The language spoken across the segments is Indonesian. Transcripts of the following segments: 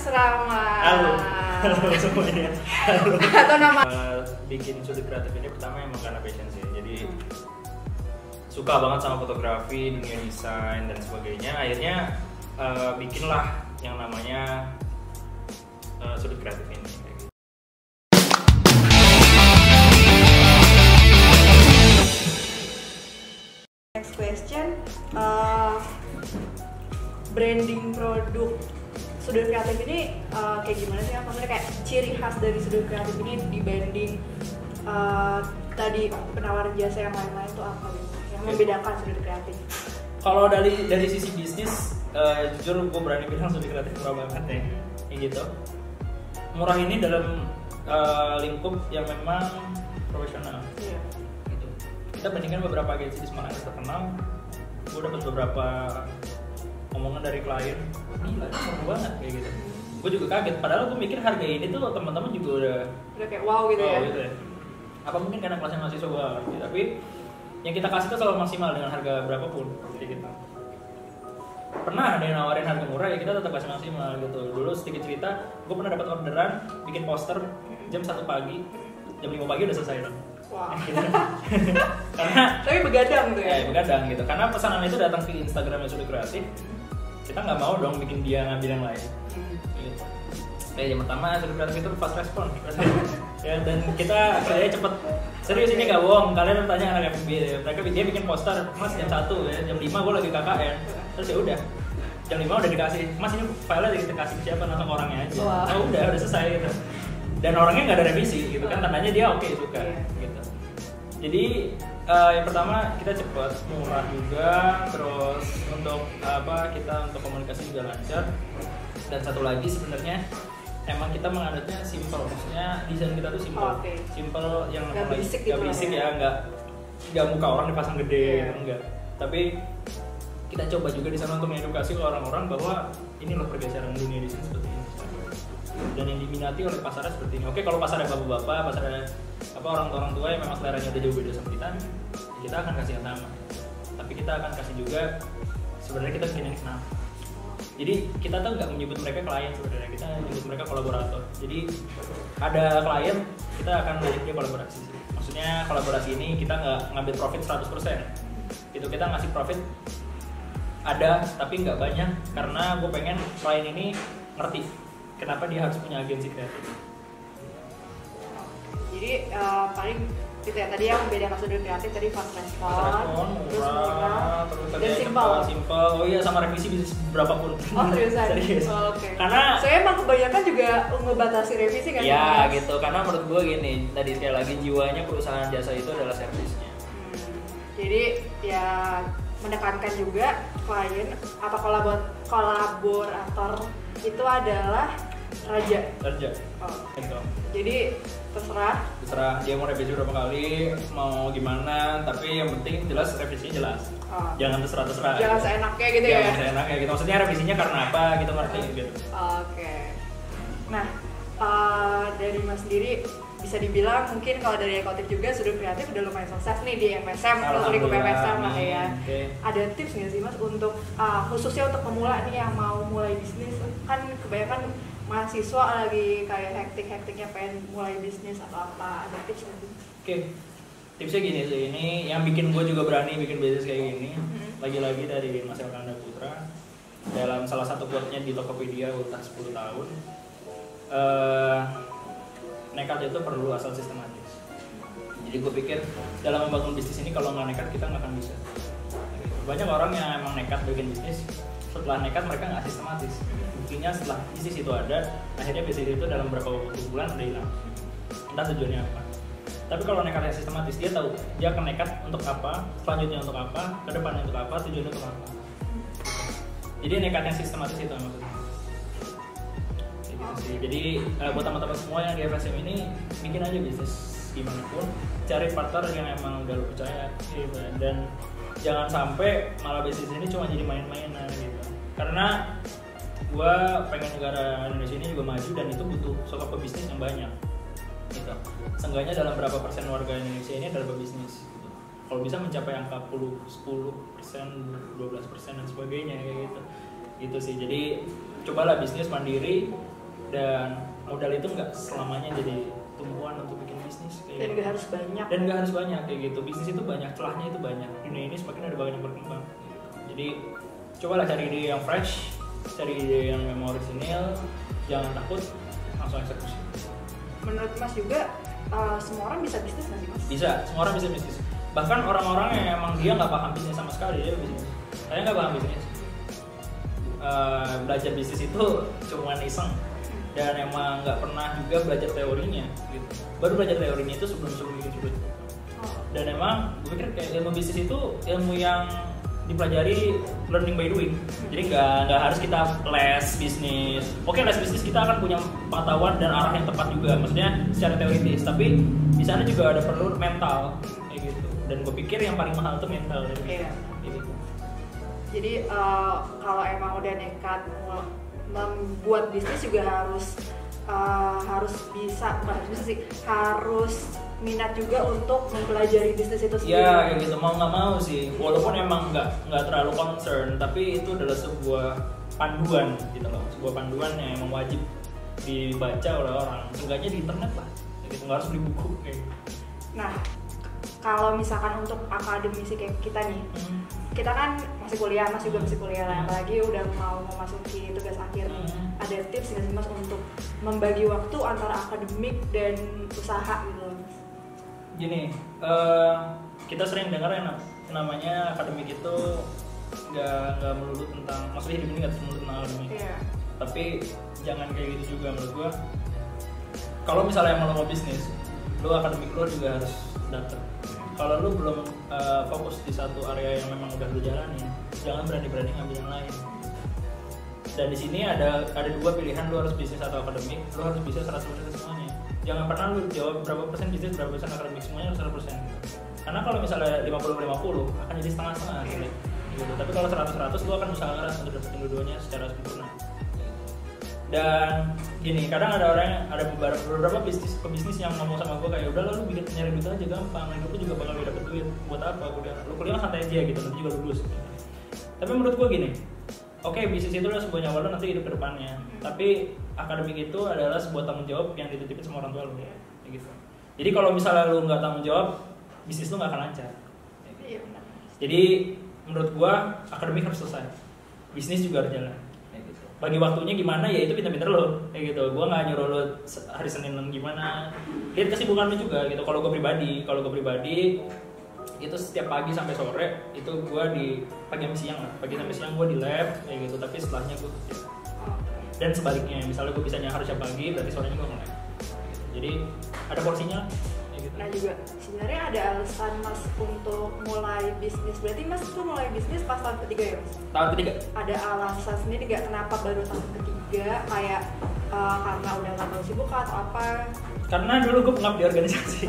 Rama. Halo semuanya. Halo. Atau nama Bikin sudut kreatif ini pertama emang karena passion sih. Jadi suka banget sama fotografi, dunia desain dan sebagainya. Akhirnya bikinlah yang namanya sudut kreatif ini. next question, branding produk sudut kreatif ini kayak gimana sih? Maksudnya kayak ciri khas dari sudut kreatif ini dibanding tadi penawaran jasa yang lain-lain itu apa gitu? Yang membedakan sudut kreatif? Kalau dari sisi bisnis, jujur gue berani bilang sudut kreatif murah banget ya, kayak gitu. Murah ini dalam lingkup yang memang profesional. Iya. Gitu. Kita bandingkan beberapa agensi di Semarang yang terkenal, gue dapat beberapa omongan dari klien, gila ini murah banget kayak gitu. Gue juga kaget, padahal gue mikir harga ini tuh teman-teman juga Udah kayak wow gitu ya. gitu ya. Apa mungkin karena kelasnya mahasiswa, tapi yang kita kasih itu selalu maksimal dengan harga berapapun kayak gitu. Pernah ada yang nawarin harga murah, ya kita tetap kasih maksimal gitu. Dulu sedikit cerita, gue pernah dapat orderan bikin poster jam 1 pagi, jam 5 pagi udah selesai dong. Wah. Gitu. Karena Tapi begadang tuh ya. begadang gitu. Karena pesanan itu datang ke Instagramnya Sudut Kreatif, kita nggak mau dong bikin dia ngambil yang lain. Gitu. Yang pertama Sudut Kreatif itu fast respon. Ya, dan kita akhirnya cepet. Serius ini gak bohong, kalian tanya anak FB ya. Mereka dia bikin poster, mas jam 1 ya, jam 5 gue lagi KKN. Terus ya udah, jam 5 udah dikasih, mas ini filenya kita kasih ke siapa, langsung orangnya aja. Wow. Oh udah selesai gitu. Dan orangnya nggak ada revisi gitu kan, tandanya dia oke suka gitu. Jadi yang pertama kita cepat, murah juga, terus untuk kita untuk komunikasi juga lancar. Dan satu lagi sebenarnya emang kita menganutnya simple, maksudnya desain kita tuh simple, simple yang nggak berisik nggak berisik ya, nggak muka orang dipasang gede, enggak. Tapi kita coba juga di sana untuk mengedukasi ke orang-orang bahwa ini loh pergeseran dunia desain seperti ini, dan yang diminati oleh pasarnya seperti ini. Oke, kalau pasarnya bapak-bapak, pasarnya orang tua yang memang seleranya udah jauh beda sama kita akan kasih yang sama. Tapi kita akan kasih juga sebenarnya kita bikin ini kenapa. Jadi kita tuh nggak menyebut mereka klien sebenarnya, kita menyebut mereka kolaborator. Jadi ada klien, kita akan ngajak dia kolaborasi. Maksudnya kolaborasi ini kita nggak ngambil profit 100%. Itu kita ngasih profit ada, tapi nggak banyak, karena gue pengen klien ini ngerti kenapa dia harus punya agensi kreatif. Jadi paling gitu ya, tadi yang membedakan sudut kreatif tadi fast respon, terus murah, dan simple. Oh iya, sama revisi bisa berapapun. Oh seriusan? Serius. Oh, oke. Karena saya emang kebanyakan juga ngebatasi revisi kan? ya gitu, karena menurut gue gini, tadi sekali lagi jiwanya perusahaan jasa itu adalah servisnya. Jadi ya menekankan juga klien atau kolaborator itu adalah raja. Oh. Gitu. Jadi terserah dia mau revisi berapa kali, mau gimana, tapi yang penting jelas revisinya jelas. Jangan terserah. Jangan seenaknya gitu ya. Jangan seenaknya gitu. Maksudnya revisinya karena apa gitu, ngerti gitu. Oke. Nah, dari Mas sendiri bisa dibilang mungkin kalau dari Ekotif juga sudut kreatif udah lumayan sukses nih di MSM, kalau lingkup MSM lah ya. Ada tips nggak sih Mas untuk khususnya untuk pemula nih yang mau mulai bisnis? Kan kebanyakan mahasiswa lagi kayak hektik-hektiknya pengen mulai bisnis atau apa, ada tips nggak sih? Oke, tipsnya gini sih, ini yang bikin gue juga berani bikin bisnis kayak gini. Lagi-lagi dari Mas Elkanda Putra, dalam salah satu quote-nya di Tokopedia udah 10 tahun, nekat itu perlu asal sistematis. Jadi gue pikir dalam membangun bisnis ini kalau nggak nekat kita nggak akan bisa. Banyak orang yang emang nekat bikin bisnis, setelah nekat mereka nggak sistematis. Buktinya setelah bisnis itu ada, akhirnya bisnis itu dalam beberapa bulan udah hilang. Entah tujuannya apa. Tapi kalau nekat yang sistematis, dia tahu dia akan nekat untuk apa, selanjutnya untuk apa, kedepannya untuk apa, tujuannya untuk apa. Jadi nekat yang sistematis itu maksudnya. Jadi buat teman-teman semua yang di FSM ini, bikin aja bisnis gimana pun, cari partner yang emang udah lo percaya gitu. Dan jangan sampai malah bisnis ini cuma jadi main-mainan gitu. Karena gue pengen negara Indonesia ini juga maju, dan itu butuh sosok pebisnis yang banyak gitu. Seenggaknya dalam berapa persen warga Indonesia ini adalah pebisnis gitu. Kalau bisa mencapai angka 10%, 12% dan sebagainya kayak gitu. Gitu sih. Jadi cobalah bisnis mandiri, dan modal itu nggak selamanya jadi tumpuan untuk bikin bisnis kayak dan nggak harus banyak. Dan nggak harus banyak kayak gitu. Bisnis itu banyak, celahnya itu banyak. Dunia ini semakin ada banyak berkembang. Jadi cobalah cari ide yang fresh, cari ide yang memang orisinil, jangan takut, langsung eksekusi. Menurut Mas juga semua orang bisa bisnis nggak sih Mas? Bisa, semua orang bisa bisnis. Bahkan orang-orang yang emang dia nggak paham bisnis sama sekali dia bisnis. Saya nggak paham bisnis. Belajar bisnis itu cuma iseng dan emang nggak pernah juga belajar teorinya gitu. Baru belajar teorinya itu sebelum bikin Sudut. Dan emang gue pikir kayak ilmu bisnis itu ilmu yang dipelajari learning by doing. Jadi nggak harus kita les bisnis. Oke, les bisnis kita akan punya pengetahuan dan arah yang tepat juga. Maksudnya secara teoritis. Tapi di sana juga ada perlu mental kayak gitu. Dan gue pikir yang paling mahal itu mental. Iya. Gitu. Jadi kalau emang udah nekat membuat bisnis juga harus bisa, bukan harus bisa sih, harus minat juga untuk mempelajari bisnis itu sendiri. Ya kayak gitu, mau nggak mau sih, walaupun emang nggak terlalu concern, tapi itu adalah sebuah panduan gitu loh, sebuah panduan yang emang wajib dibaca oleh orang, seenggaknya di internet lah, gitu, nggak harus beli buku kayak gitu. Nah, kalau misalkan untuk akademisi kayak kita nih, kita kan masih kuliah, Mas juga masih kuliah lah, apalagi udah mau memasuki tugas akhir nih. Ada tips nggak sih Mas untuk membagi waktu antara akademik dan usaha gitu loh Mas? Gini, kita sering dengar yang namanya akademik itu nggak melulu tentang, maksudnya hidup ini nggak melulu tentang akademik. Yeah. Tapi jangan kayak gitu juga menurut gua. Kalau misalnya emang lo mau bisnis, lo akademik lo juga harus daftar. Kalau lo belum fokus di satu area yang memang udah lo jalanin, jangan berani-berani ngambil yang lain. Dan di sini ada dua pilihan, lo harus bisnis atau akademik. Lo harus bisa 100% semuanya. Jangan pernah lo jawab berapa persen bisnis, berapa persen akademik, semuanya harus 100%. Karena kalau misalnya 50-50 akan jadi setengah-setengah gitu. Tapi kalau 100-100 lo akan usaha keras untuk dapetin dua-duanya secara sempurna. Dan gini, kadang ada beberapa pebisnis yang ngomong sama gue kayak udah lu bikin nyari duit aja gampang, hidup lu juga bakal dapet duit, buat apa lu kuliah santai aja gitu, nanti juga lulus. Tapi menurut gue gini, oke, bisnis itu adalah sebuah nyawa lu nanti hidup ke depannya, tapi akademik itu adalah sebuah tanggung jawab yang dititipin sama orang tua lu ya, gitu. Jadi kalau misalnya lu nggak tanggung jawab, bisnis lu nggak akan lancar. Jadi menurut gue akademik harus selesai, bisnis juga harus jalan. Bagi waktunya gimana ya itu pinter-pinter lo kayak gitu. Gue nggak nyuruh lo hari Senin gimana, lihat kesibukan lo juga gitu. Kalau gue pribadi itu setiap pagi sampai sore itu gue di pagi sampai siang gue di lab kayak gitu, tapi setelahnya gue kerja. Dan sebaliknya, misalnya gue bisanya harusnya pagi, berarti sorenya gue nge-lab. Jadi ada porsinya kayak gitu. Nah juga sebenarnya ada alasan Mas untuk mulai bisnis. Berarti Mas tuh mulai bisnis pas tahun ketiga ya Mas? Tahun ketiga. Ada alasan sendiri nggak kenapa baru tahun ketiga? Kayak karena udah nggak tahu sibuk atau apa? Karena dulu gue pengabdi organisasi.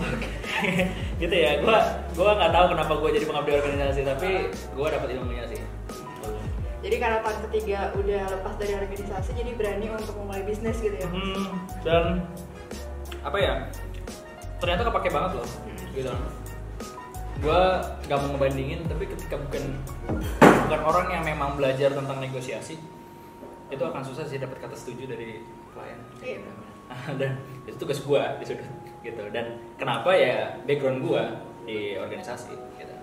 Gitu ya, gue nggak tahu kenapa gue jadi pengabdi organisasi, tapi gue dapat ilmunya sih. Jadi karena tahun ketiga udah lepas dari organisasi, jadi berani untuk memulai bisnis gitu ya? Dan apa ya? Ternyata kepake banget loh, gitu. Gue gak mau ngebandingin, tapi ketika bukan orang yang memang belajar tentang negosiasi, itu akan susah sih dapat kata setuju dari klien. Iya. Dan itu tugas gue di Sudut, gitu. Dan kenapa ya background gue di organisasi, gitu.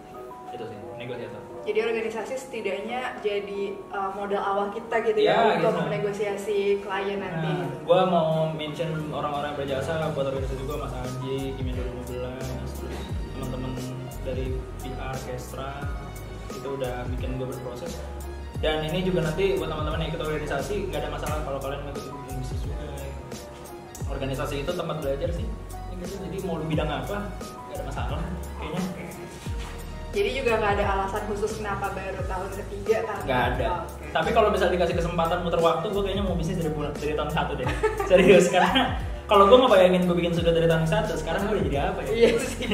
Itu sih negosiator. Jadi organisasi setidaknya jadi modal awal kita gitu ya untuk menegosiasi klien nanti. Gue mau mention orang-orang yang berjasa buat organisasi juga, Mas Aji, Kimi 2015, terus teman-teman dari PR, Kestra, itu udah bikin gue berproses. Dan ini juga nanti buat teman-teman yang ikut organisasi nggak ada masalah kalau kalian mau bikin bisnis juga. Organisasi itu tempat belajar sih. Jadi mau lu bidang apa nggak ada masalah kayaknya. Jadi juga nggak ada alasan khusus kenapa baru tahun ketiga kan? Nggak ada. Tapi kalau misalnya dikasih kesempatan muter waktu, gue kayaknya mau bisnis dari tahun 1 deh. Serius, karena kalau gue nggak bayangin gue bikin Sudut dari tahun 1, sekarang gue udah jadi apa ya? Iya sih.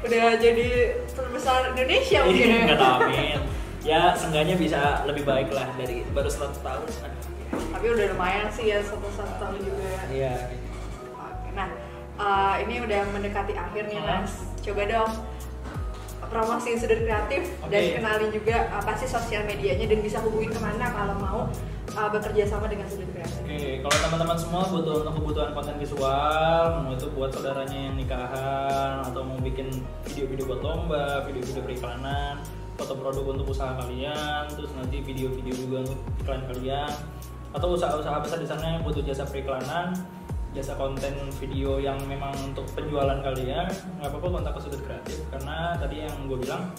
Udah jadi terbesar Indonesia mungkin ya. Nggak tahu, amin. Ya seenggaknya bisa lebih baik lah dari baru 1 tahun. Tapi udah lumayan sih ya 1 tahun juga. Iya. Oke, nah ini udah mendekati akhir nih Mas. Coba dong promosiin Sudut Kreatif dan kenalin juga apa sih sosial medianya dan bisa hubungin kemana kalau mau bekerja sama dengan Sudut Kreatif. Oke, kalau teman-teman semua butuh untuk kebutuhan konten visual, mau itu buat saudaranya yang nikahan atau mau bikin video-video buat lomba, video-video periklanan, foto produk untuk usaha kalian, terus nanti video-video juga untuk iklan kalian, atau usaha-usaha besar di sana yang butuh jasa periklanan, jasa konten video yang memang untuk penjualan kalian, nggak apa-apa kontak ke Sudut Kreatif, karena tadi yang gue bilang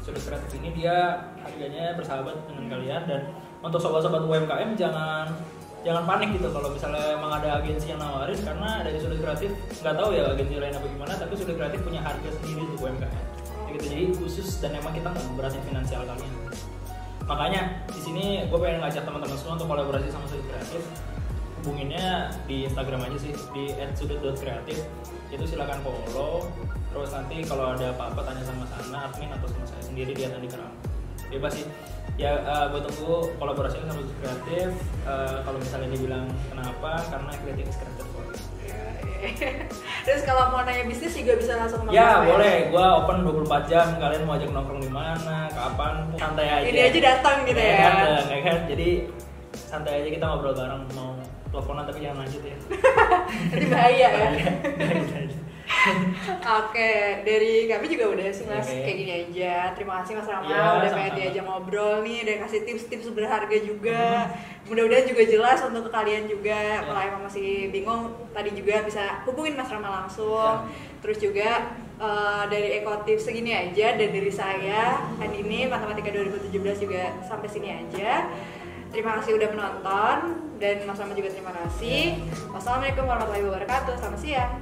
Sudut Kreatif ini dia harganya bersahabat dengan kalian. Dan untuk sobat-sobat UMKM jangan panik gitu kalau misalnya emang ada agensi yang nawarin, karena dari Sudut Kreatif nggak tahu ya agensi lain apa gimana, tapi Sudut Kreatif punya harga sendiri untuk UMKM gitu, jadi khusus, dan emang kita nggak memberasin finansial kalian. Makanya di sini gue pengen ngajak teman-teman semua untuk kolaborasi sama Sudut Kreatif. Hubunginnya di Instagram aja sih, di @sudut.kreatif, itu silakan follow. Terus nanti kalau ada apa-apa tanya sama sana admin atau sama saya sendiri di Telegram, bebas sih ya. Gue tunggu kolaborasinya sama Sudut Kreatif. Kalau misalnya dibilang kenapa, karena kreatif is kreatif. Terus kalau mau nanya bisnis juga bisa langsung nongkrong ya boleh, gue open 24 jam, kalian mau ajak nongkrong di mana, kapan, santai aja. Ini aja datang gitu ya. Datang, kan? Jadi santai aja, kita ngobrol bareng, mau teleponan tapi jangan lanjut ya. Nanti bahaya ya. Oke, dari kami juga udah sih Mas, kayak gini aja. Terima kasih Mas Rama udah pengen diajak ngobrol nih, dan kasih tips-tips berharga juga. Mudah-mudahan juga jelas untuk ke kalian juga. Kalau emang masih bingung, tadi juga bisa hubungin Mas Rama langsung. Terus juga dari Ekotips segini aja, dan dari saya Andini Matematika 2017 juga sampai sini aja. Terima kasih udah menonton, dan Mas Rama juga terima kasih. Wassalamualaikum warahmatullahi wabarakatuh. Selamat siang.